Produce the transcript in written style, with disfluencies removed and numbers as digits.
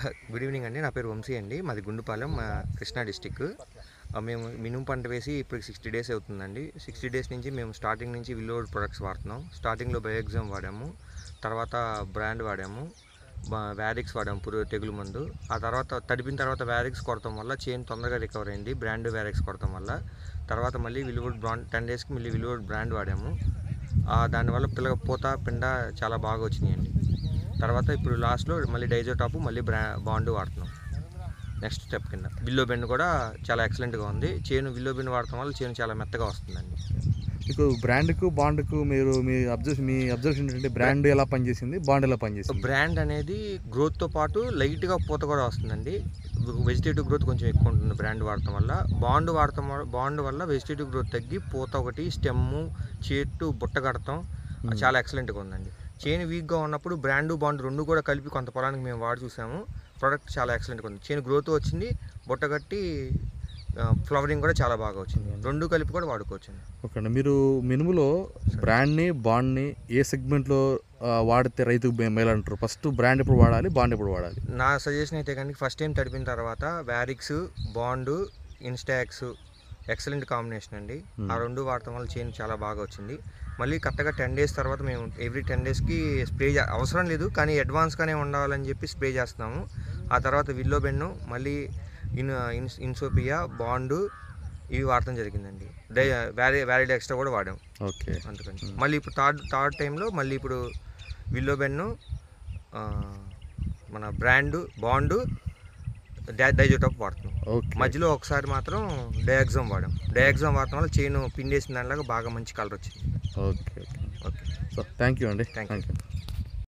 Good evening అండి. నా పేరు వంశీ అండి. మాది గుండుపాలెం, కృష్ణా డిస్టిక్. మేము మినుము పంట వేసి ఇప్పుడు 60 డేస్ అవుతుందండి. 60 డేస్ నుంచి మేము స్టార్టింగ్ నుంచి విల్లోవుడ్ ప్రొడక్ట్స్ వాడుతున్నాం. స్టార్టింగ్లో బయోఎగ్జామ్ వాడాము, తర్వాత బ్రాండ్ వాడాము, వ్యారిక్స్ వాడాము తెగులు మందు. ఆ తర్వాత తడిపిన తర్వాత వ్యారిక్స్ కొడతాం వల్ల చేను తొందరగా రికవర్ అయింది. బ్రాండ్ వ్యారిక్స్ కొడతాం వల్ల తర్వాత మళ్ళీ విల్లోవుడ్ బ్రాండ్ 10 డేస్కి మళ్ళీ విల్లోవుడ్ బ్రాండ్ వాడాము. దానివల్ల పూత పిండ చాలా బాగా వచ్చినాయండి. తర్వాత ఇప్పుడు లాస్ట్లో మళ్ళీ డైజోటాప్ మళ్ళీ బాండ్ వాడుతున్నాం. నెక్స్ట్ స్టెప్ కింద విల్లో బెండ్ కూడా చాలా ఎక్సలెంట్గా ఉంది. చేను విల్లో బెండ్ వాడటం వల్ల చేను చాలా మెత్తగా వస్తుందండి. మీకు బ్రాండ్కు బాండ్కు మీ అబ్జర్వేషన్ ఏంటంటే బ్రాండ్ ఎలా పనిచేసింది, బాండ్ ఎలా పనిచేసింది? బ్రాండ్ అనేది గ్రోత్తో పాటు లైట్గా పూత కూడా వస్తుందండి. వెజిటేటివ్ గ్రోత్ కొంచెం ఎక్కువ ఉంటుంది బ్రాండ్ వాడటం వల్ల. బాండ్ వల్ల వెజిటేటివ్ గ్రోత్ తగ్గి పూత ఒకటి, స్టెమ్ము, చెట్టు బుట్ట కడతాం చాలా ఎక్సలెంట్గా ఉందండి. చేను వీక్గా ఉన్నప్పుడు బ్రాండ్ బాండ్ రెండు కూడా కలిపి కొంత పొలానికి మేము వాడి చూసాము. ప్రోడక్ట్ చాలా ఎక్సలెంట్గా ఉంది. చేను గ్రోత్ వచ్చింది, బుట్ట కట్టి ఫ్లవరింగ్ కూడా చాలా బాగా వచ్చింది. రెండు కలిపి కూడా వాడుకోవచ్చు. ఓకే అండి. మీరు మినుములో బ్రాండ్ని బాండ్ని ఏ సెగ్మెంట్లో వాడితే రైతుకు మేలంటారు? ఫస్ట్ బ్రాండ్ ఎప్పుడు వాడాలి, బాండ్ ఎప్పుడు వాడాలి? నా సజెషన్ అయితే కనుక ఫస్ట్ టైం తడిపిన తర్వాత వ్యారిక్స్, బాండ్, ఇన్స్టాక్స్ ఎక్సలెంట్ కాంబినేషన్ అండి. ఆ రెండు వాడటం వల్ల చేను చాలా బాగా వచ్చింది. మళ్ళీ కరెక్ట్గా 10 డేస్ తర్వాత మేము ఎవ్రీ 10 డేస్కి స్ప్రే అవసరం లేదు, కానీ అడ్వాన్స్గానే ఉండాలని చెప్పి స్ప్రే చేస్తున్నాము. ఆ తర్వాత విల్లో బెన్ను, మళ్ళీ ఇన్సోపియా, బాండు ఇవి వాడటం జరిగిందండి. వ్యాలిడ్ ఎక్స్ట్రా కూడా వాడాం. ఓకే. అందుకని మళ్ళీ ఇప్పుడు థర్డ్ టైంలో మళ్ళీ ఇప్పుడు విల్లో బెన్ను, మన బ్రాండ్, బాండు, డైజోటాప్ వాడుతున్నాం. మధ్యలో ఒకసారి మాత్రం డయాగ్జామ్ వాడటం వల్ల చేను పిండేసిన దానిలాగా బాగా మంచి కలర్ వచ్చింది. Okay okay okay. So thank you అండి. Thank you.